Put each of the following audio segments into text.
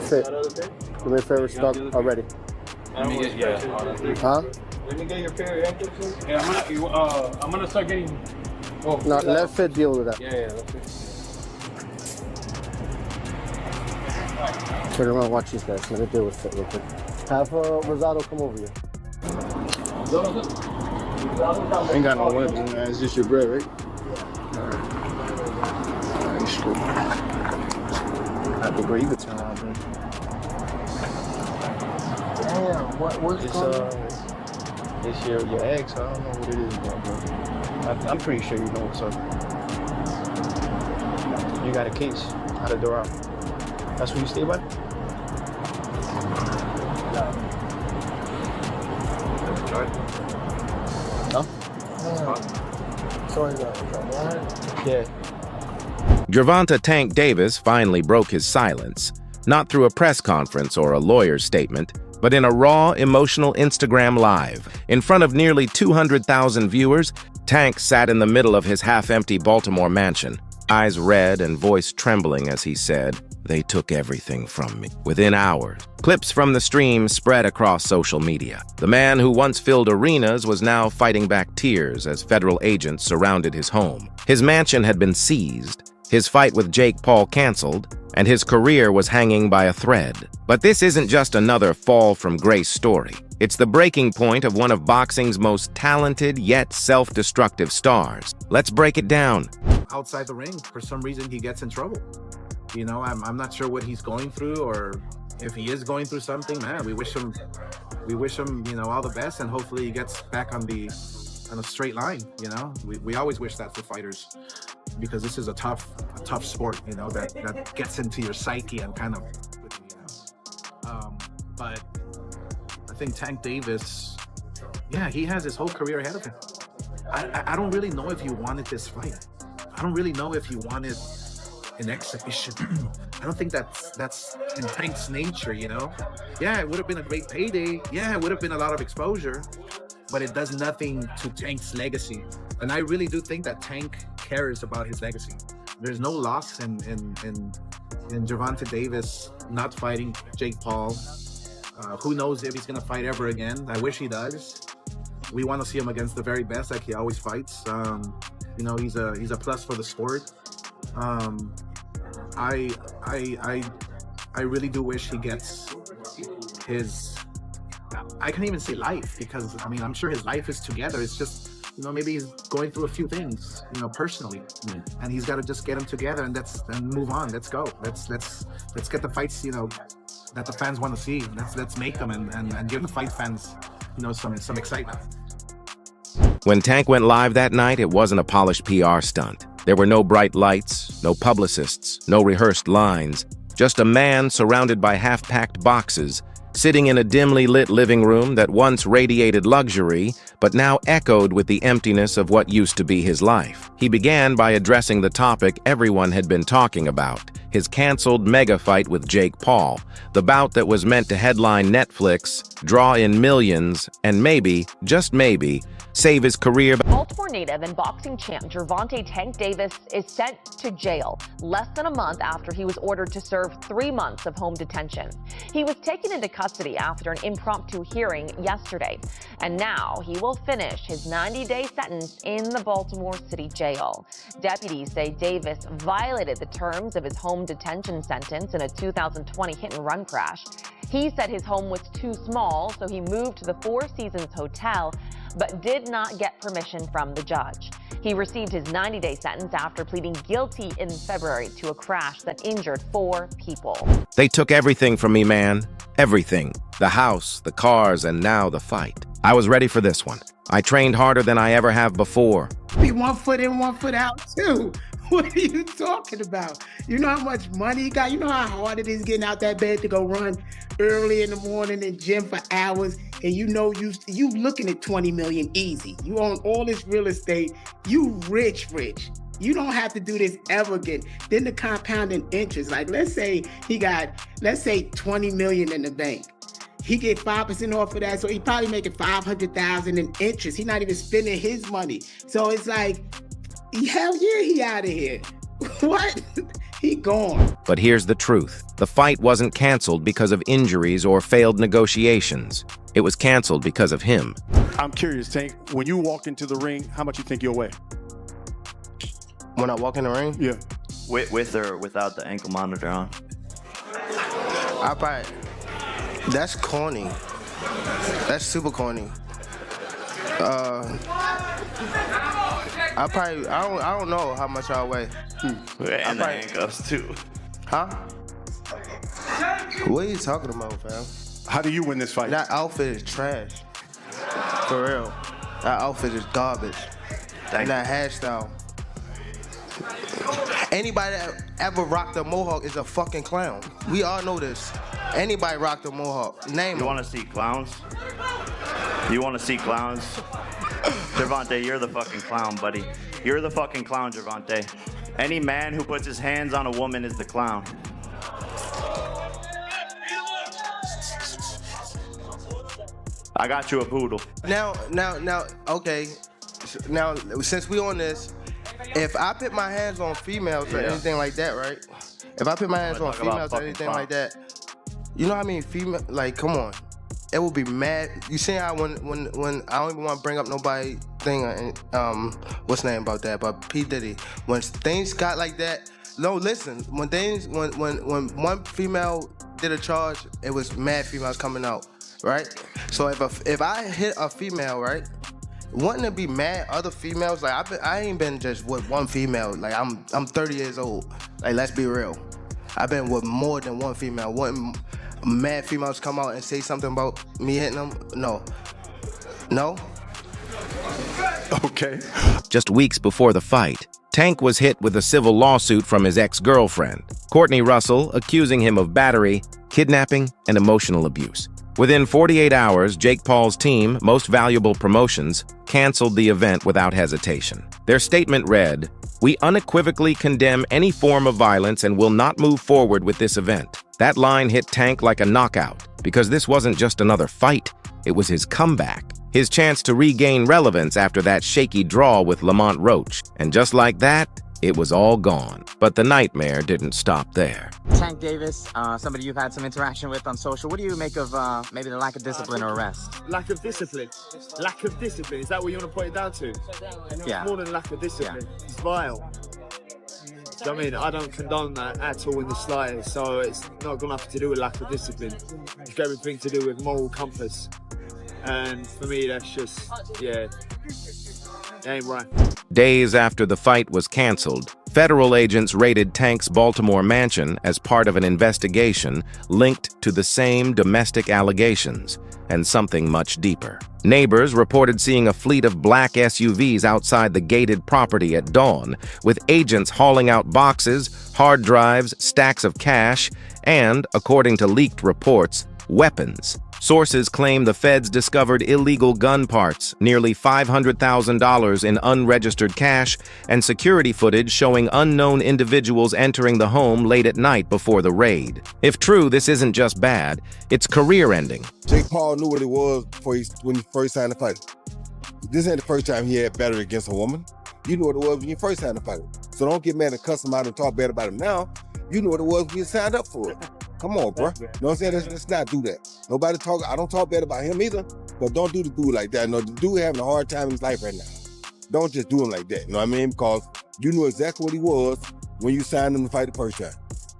Fit. Do me a favor, stop already. Let me get, Huh? Let me get your pair of ankles. Yeah, I'm gonna start getting. No, let Fit deal with that. Yeah, let Fit. Turn around, watch these guys. Let me deal with Fit real quick. Have Rosado come over here. Ain't got no weapons, man. It's just your bread, right? Alright, straight. Happy bread. You can turn around, bro. Damn, what's going on? It's your ex. I don't know what it is, bro. I'm pretty sure you know what's up. You got a case out of Doral. That's where you stay by? Huh? Sorry, Yeah. Gervonta "Tank" Davis finally broke his silence, not through a press conference or a lawyer's statement, but in a raw, emotional Instagram Live. In front of nearly 200,000 viewers, Tank sat in the middle of his half-empty Baltimore mansion, eyes red and voice trembling as he said, "They took everything from me." Within hours, clips from the stream spread across social media. The man who once filled arenas was now fighting back tears as federal agents surrounded his home. His mansion had been seized, his fight with Jake Paul canceled, and his career was hanging by a thread. But this isn't just another fall from grace story. It's the breaking point of one of boxing's most talented yet self-destructive stars. Let's break it down. Outside the ring, for some reason, he gets in trouble. You know, I'm not sure what he's going through, or if he is going through something. Man, we wish him, you know, all the best, and hopefully he gets back on a straight line. You know, we always wish that for fighters, because this is a tough sport. You know, that gets into your psyche and kind of, you know. But I think Tank Davis, yeah, he has his whole career ahead of him. I don't really know if he wanted this fight. I don't really know if he wanted an exhibition. I don't think that's in Tank's nature, you know? Yeah, it would have been a great payday. Yeah, it would have been a lot of exposure, but it does nothing to Tank's legacy. And I really do think that Tank cares about his legacy. There's no loss in Gervonta Davis not fighting Jake Paul. Who knows if he's gonna fight ever again? I wish he does. We want to see him against the very best, like he always fights. You know, he's a plus for the sport. I really do wish he gets his, I can't even say life, because I mean, I'm sure his life is together. It's just, you know, maybe he's going through a few things, you know, personally, and he's got to just get them together and move on. Let's go. Let's get the fights, you know, that the fans want to see. Let's make them and give the fight fans, you know, some excitement. When Tank went live that night, it wasn't a polished PR stunt. There were no bright lights, no publicists, no rehearsed lines, just a man surrounded by half-packed boxes, sitting in a dimly lit living room that once radiated luxury, but now echoed with the emptiness of what used to be his life. He began by addressing the topic everyone had been talking about, his canceled mega fight with Jake Paul, the bout that was meant to headline Netflix, draw in millions, and maybe, just maybe, save his career. Baltimore native and boxing champ Gervonta "Tank" Davis is sent to jail less than a month after he was ordered to serve 3 months of home detention. He was taken into custody after an impromptu hearing yesterday, and now he will finish his 90-day sentence in the Baltimore City jail. Deputies say Davis violated the terms of his home detention sentence in a 2020 hit-and-run crash. He said his home was too small, so he moved to the Four Seasons Hotel, but did not get permission from the judge. He received his 90-day sentence after pleading guilty in February to a crash that injured 4 people. They took everything from me, man. Everything. The house, the cars, and now the fight. I was ready for this one. I trained harder than I ever have before. Be 1 foot in, 1 foot out, too. What are you talking about? You know how much money you got? You know how hard it is getting out that bed to go run early in the morning in gym for hours, and you know you looking at 20 million easy. You own all this real estate. You rich. You don't have to do this ever again. Then the compounding interest, like let's say 20 million in the bank. He get 5% off of that, so he probably making 500,000 in interest. He's not even spending his money. So it's like, hell yeah, he out of here. What? He gone. But here's the truth. The fight wasn't canceled because of injuries or failed negotiations. It was canceled because of him. I'm curious, Tank, when you walk into the ring, how much you think you'll weigh? When I walk in the ring? Yeah. With or without the ankle monitor on? That's corny. That's super corny. I don't know how much I'll weigh. And the handcuffs too. Huh? What are you talking about, fam? How do you win this fight? That outfit is trash. For real. That outfit is garbage. And that hairstyle. Anybody that ever rocked a mohawk is a fucking clown. We all know this. Anybody rocked a mohawk. Name You them. want to see clowns? You want to see clowns? Gervonta, you're the fucking clown, buddy. You're the fucking clown, Gervonta. Any man who puts his hands on a woman is the clown. I got you a poodle. Now, okay. Now, since we on this, if I put my hands on females or anything like that, right? If I put my hands on females or anything like that, you know how I mean? Female, like, come on. It would be mad. You see how when I don't even want to bring up nobody thing, what's the name about that? But P. Diddy, when things got like that, no, listen. When one female did a charge, it was mad females coming out, right? So if I hit a female, right, wouldn't it be mad other females? Like I ain't been just with one female. Like I'm 30 years old. Like let's be real. I've been with more than one female. Wouldn't mad females come out and say something about me hitting them? No. Okay. Just weeks before the fight, Tank was hit with a civil lawsuit from his ex-girlfriend, Courtney Russell, accusing him of battery, kidnapping, and emotional abuse. Within 48 hours, Jake Paul's team, Most Valuable Promotions, canceled the event without hesitation. Their statement read, "We unequivocally condemn any form of violence and will not move forward with this event." That line hit Tank like a knockout, because this wasn't just another fight, it was his comeback. His chance to regain relevance after that shaky draw with Lamont Roach. And just like that, it was all gone. But the nightmare didn't stop there. Tank Davis, somebody you've had some interaction with on social. What do you make of maybe the lack of discipline or arrest? Lack of discipline? Lack of discipline, is that what you want to put it down to? Yeah. More than lack of discipline. Yeah. It's vile. I mean, I don't condone that at all in the slightest, so it's not got nothing to do with lack of discipline. It's got everything to do with moral compass. And for me, that's just, yeah, it ain't right. Days after the fight was canceled, federal agents raided Tank's Baltimore mansion as part of an investigation linked to the same domestic allegations and something much deeper. Neighbors reported seeing a fleet of black SUVs outside the gated property at dawn, with agents hauling out boxes, hard drives, stacks of cash, and, according to leaked reports, weapons. Sources claim the feds discovered illegal gun parts, nearly $500,000 in unregistered cash, and security footage showing unknown individuals entering the home late at night before the raid. If true, this isn't just bad, it's career-ending. Jake Paul knew what it was when he first signed the fight. This ain't the first time he had battery against a woman. You knew what it was when you first signed the fight. So don't get mad and cuss him out and talk bad about him now. You knew what it was when you signed up for it. Come on, bro. You know what I'm saying? Let's not do that. I don't talk bad about him either, but don't do the dude like that. No, the dude having a hard time in his life right now. Don't just do him like that, you know what I mean? Because you knew exactly what he was when you signed him to fight the first time.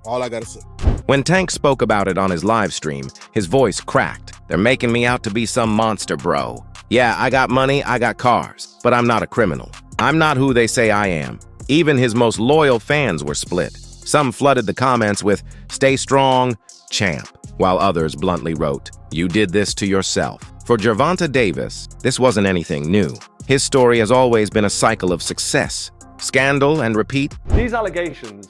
All I gotta say. When Tank spoke about it on his live stream, his voice cracked. "They're making me out to be some monster, bro. Yeah, I got money, I got cars, but I'm not a criminal. I'm not who they say I am." Even his most loyal fans were split. Some flooded the comments with, "Stay strong, champ," while others bluntly wrote, "You did this to yourself." For Gervonta Davis, this wasn't anything new. His story has always been a cycle of success, scandal, and repeat. These allegations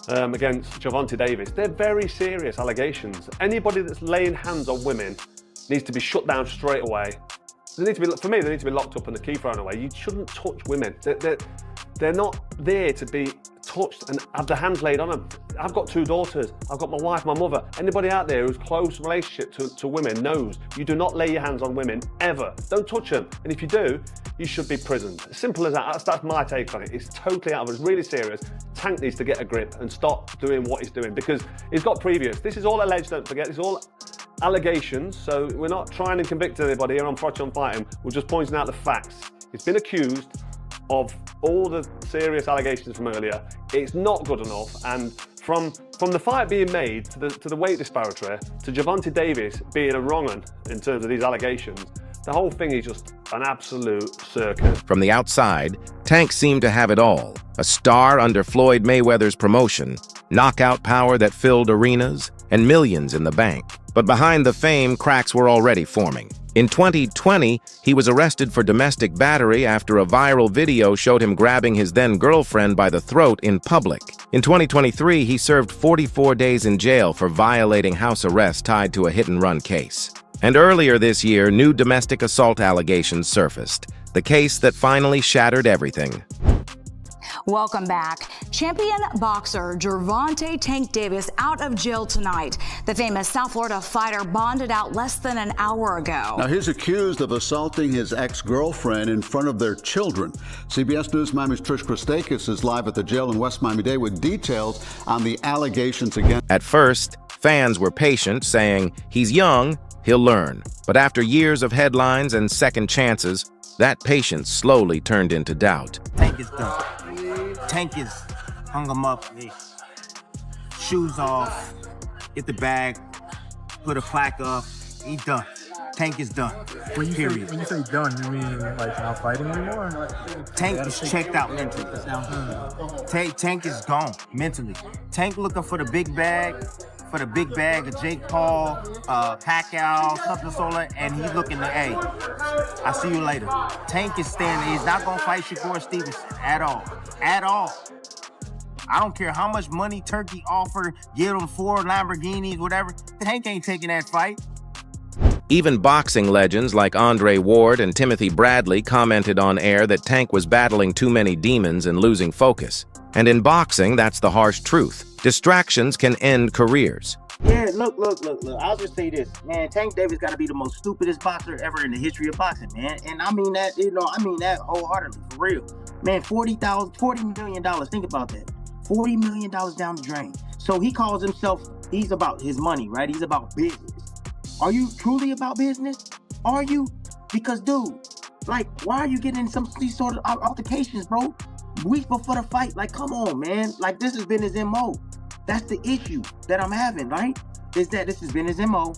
against Gervonta Davis, they're very serious allegations. Anybody that's laying hands on women needs to be shut down straight away. They need to be, for me, they need to be locked up and the key thrown away. You shouldn't touch women. They're not there to be touched and have their hands laid on them. I've got 2 daughters, I've got my wife, my mother. Anybody out there who's close relationship to women knows you do not lay your hands on women, ever. Don't touch them. And if you do, you should be prisoned. Simple as that. That's my take on it. It's totally out of it. It's really serious. Tank needs to get a grip and stop doing what he's doing because he's got previous. This is all alleged, don't forget. It's all allegations, so we're not trying to convict anybody here on Protch on Fighting. We're just pointing out the facts. He's been accused of all the serious allegations from earlier. It's not good enough, and from the fight being made to the weight disparity to Gervonta Davis being a wrong-un in terms of these allegations, the whole thing is just an absolute circus. From the outside, Tank seemed to have it all. A star under Floyd Mayweather's promotion, knockout power that filled arenas, and millions in the bank. But behind the fame, cracks were already forming. In 2020, he was arrested for domestic battery after a viral video showed him grabbing his then-girlfriend by the throat in public. In 2023, he served 44 days in jail for violating house arrest tied to a hit-and-run case. And earlier this year, new domestic assault allegations surfaced, the case that finally shattered everything. Welcome back. Champion boxer Gervonta Tank Davis out of jail tonight. The famous South Florida fighter bonded out less than an hour ago. Now, he's accused of assaulting his ex-girlfriend in front of their children. CBS News Miami's Trish Christakis is live at the jail in West Miami-Dade with details on the allegations against. At first, fans were patient, saying, he's young, he'll learn. But after years of headlines and second chances, that patience slowly turned into doubt. Tank is done. Tank is hung him up, shoes off, get the bag, put a plaque up, he done. Tank is done. When you say done, you mean like not fighting anymore? Tank is checked out mentally. Tank is gone mentally. Tank looking for the big bag, of Jake Paul, Pacquiao, something solo, and he's looking to, hey, I'll see you later. Tank is standing. He's not gonna fight Shakur Stevenson at all. At all. I don't care how much money Turkey offered, give him 4 Lamborghinis, whatever. Tank ain't taking that fight. Even boxing legends like Andre Ward and Timothy Bradley commented on air that Tank was battling too many demons and losing focus. And in boxing, that's the harsh truth. Distractions can end careers. Yeah, look. I'll just say this, man. Tank Davis got to be the most stupidest boxer ever in the history of boxing, man. And I mean that, I mean that wholeheartedly, for real. Man, $40 million, think about that. $40 million down the drain. So he calls himself, he's about his money, right? He's about business. Are you truly about business? Are you? Because, dude, like, why are you getting in these sort of altercations, bro? Weeks before the fight, like, come on, man. Like, this has been his MO. That's the issue that I'm having, right? Is that this has been his MO.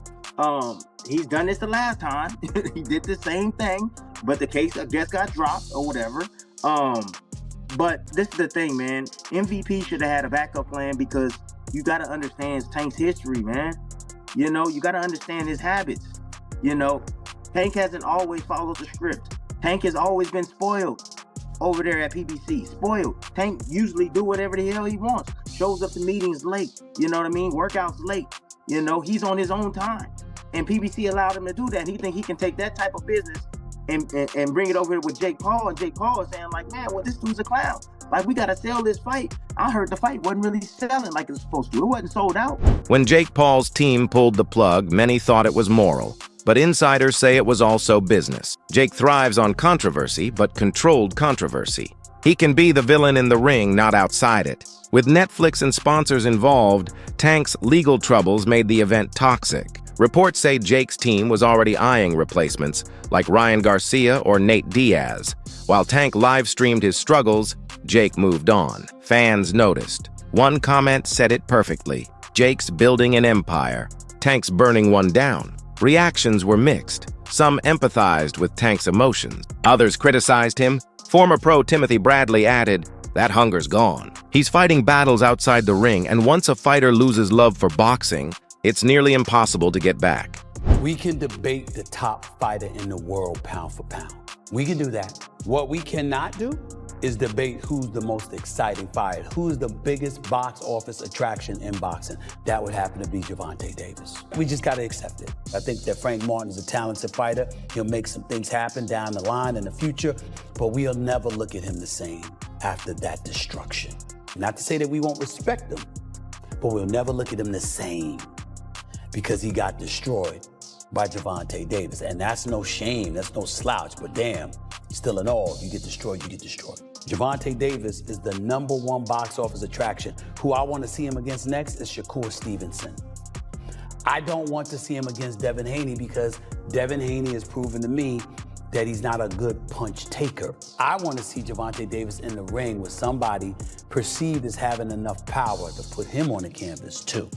He's done this the last time. He did the same thing, but the case, I guess, got dropped or whatever. But this is the thing, man. MVP should have had a backup plan because you got to understand Tank's history, man. You know, you got to understand his habits. You know, Tank hasn't always followed the script. Tank has always been spoiled over there at PBC. Spoiled. Tank usually do whatever the hell he wants. Shows up to meetings late. You know what I mean? Workouts late. You know, he's on his own time. And PBC allowed him to do that. And he think he can take that type of business and bring it over here with Jake Paul. And Jake Paul is saying like, man, well, this dude's a clown. Like, we got to sell this fight. I heard the fight wasn't really selling like it was supposed to. It wasn't sold out. When Jake Paul's team pulled the plug, many thought it was moral. But insiders say it was also business. Jake thrives on controversy, but controlled controversy. He can be the villain in the ring, not outside it. With Netflix and sponsors involved, Tank's legal troubles made the event toxic. Reports say Jake's team was already eyeing replacements, like Ryan Garcia or Nate Diaz. While Tank live-streamed his struggles, Jake moved on. Fans noticed. One comment said it perfectly. Jake's building an empire. Tank's burning one down. Reactions were mixed. Some empathized with Tank's emotions. Others criticized him. Former pro Timothy Bradley added, that hunger's gone. He's fighting battles outside the ring, and once a fighter loses love for boxing, it's nearly impossible to get back. We can debate the top fighter in the world pound for pound. We can do that. What we cannot do is debate who's the most exciting fighter, who's the biggest box office attraction in boxing. That would happen to be Gervonta Davis. We just got to accept it. I think that Frank Martin is a talented fighter. He'll make some things happen down the line in the future, but we'll never look at him the same after that destruction. Not to say that we won't respect him, but we'll never look at him the same because he got destroyed by Gervonta Davis. And that's no shame, that's no slouch, but damn, still in all, you get destroyed, you get destroyed. Gervonta Davis is the #1 box office attraction. Who I want to see him against next is Shakur Stevenson. I don't want to see him against Devin Haney because Devin Haney has proven to me that he's not a good punch taker. I want to see Gervonta Davis in the ring with somebody perceived as having enough power to put him on the canvas too.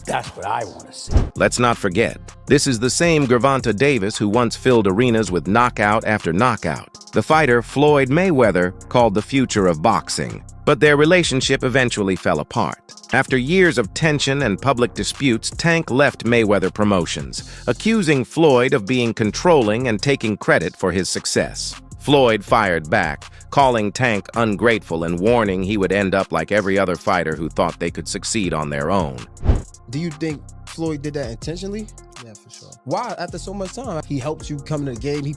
That's what I want to see. Let's not forget, this is the same Gervonta Davis who once filled arenas with knockout after knockout. The fighter Floyd Mayweather called the future of boxing. But their relationship eventually fell apart. After years of tension and public disputes, Tank left Mayweather Promotions, accusing Floyd of being controlling and taking credit for his success. Floyd fired back, calling Tank ungrateful and warning he would end up like every other fighter who thought they could succeed on their own. Do you think Floyd did that intentionally? Yeah, for sure. Why? After so much time, he helped you come to the game. He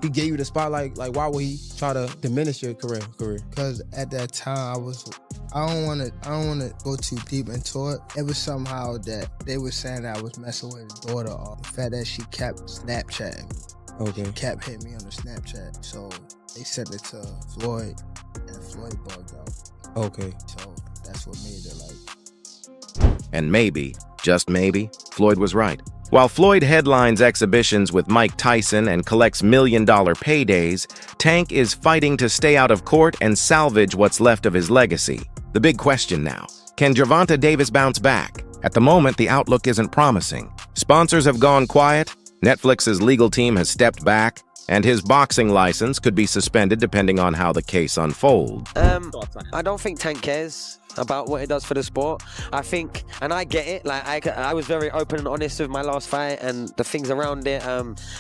gave you the spotlight. Like, why would he try to diminish your career? Because at that time, I don't want to go too deep into it. It was somehow that they were saying that I was messing with his daughter, or the fact that she kept Snapchatting me. Okay. She kept hitting me on the Snapchat. So they sent it to Floyd, and Floyd bugged out. Okay. So that's what made it like. And maybe, just maybe, Floyd was right. While Floyd headlines exhibitions with Mike Tyson and collects million-dollar paydays, Tank is fighting to stay out of court and salvage what's left of his legacy. The big question now, can Gervonta Davis bounce back? At the moment, the outlook isn't promising. Sponsors have gone quiet, Netflix's legal team has stepped back, and his boxing license could be suspended depending on how the case unfolds. I don't think Tank cares about what it does for the sport. I think, and I get it, like I was very open and honest with my last fight and the things around it.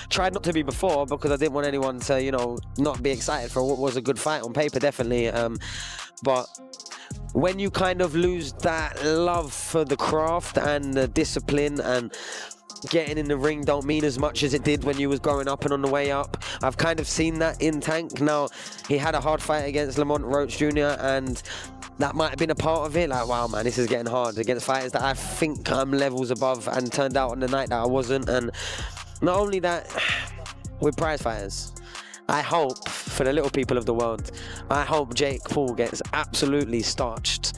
Tried not to be before because I didn't want anyone to, you know, not be excited for what was a good fight on paper, definitely. But when you kind of lose that love for the craft and the discipline, and getting in the ring don't mean as much as it did when you was growing up and on the way up. I've kind of seen that in Tank. Now, he had a hard fight against Lamont Roach Jr. and that might have been a part of it. Like, wow, man, this is getting hard against fighters that I think I'm levels above, and turned out on the night that I wasn't. And not only that, with prize fighters, I hope, for the little people of the world, I hope Jake Paul gets absolutely starched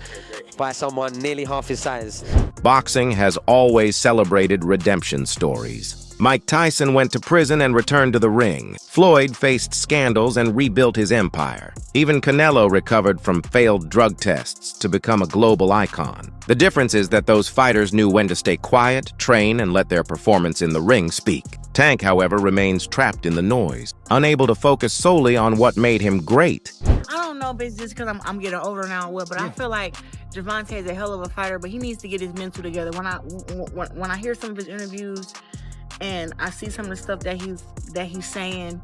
by someone nearly half his size. Boxing has always celebrated redemption stories. Mike Tyson went to prison and returned to the ring. Floyd faced scandals and rebuilt his empire. Even Canelo recovered from failed drug tests to become a global icon. The difference is that those fighters knew when to stay quiet, train, and let their performance in the ring speak. Tank, however, remains trapped in the noise, unable to focus solely on what made him great. I don't know if it's just because I'm getting older now, but I feel like Gervonta is a hell of a fighter, but he needs to get his mental together. When I hear some of his interviews and I see some of the stuff that he's saying,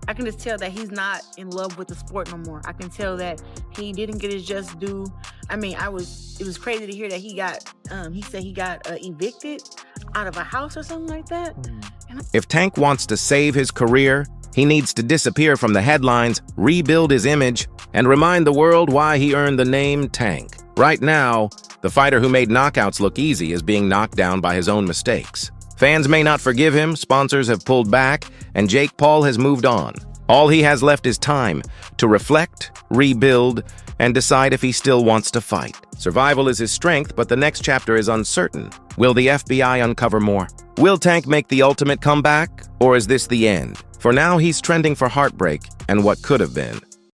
I can just tell that he's not in love with the sport no more. I can tell that he didn't get his just due. I mean, it was crazy to hear that he said he got evicted out of a house or something like that. If Tank wants to save his career, he needs to disappear from the headlines, rebuild his image, and remind the world why he earned the name Tank. Right now, the fighter who made knockouts look easy is being knocked down by his own mistakes. Fans may not forgive him, sponsors have pulled back, and Jake Paul has moved on. All he has left is time to reflect, rebuild, and decide if he still wants to fight. Survival is his strength, but the next chapter is uncertain. Will the FBI uncover more? Will Tank make the ultimate comeback, or is this the end? For now, he's trending for heartbreak and what could have been.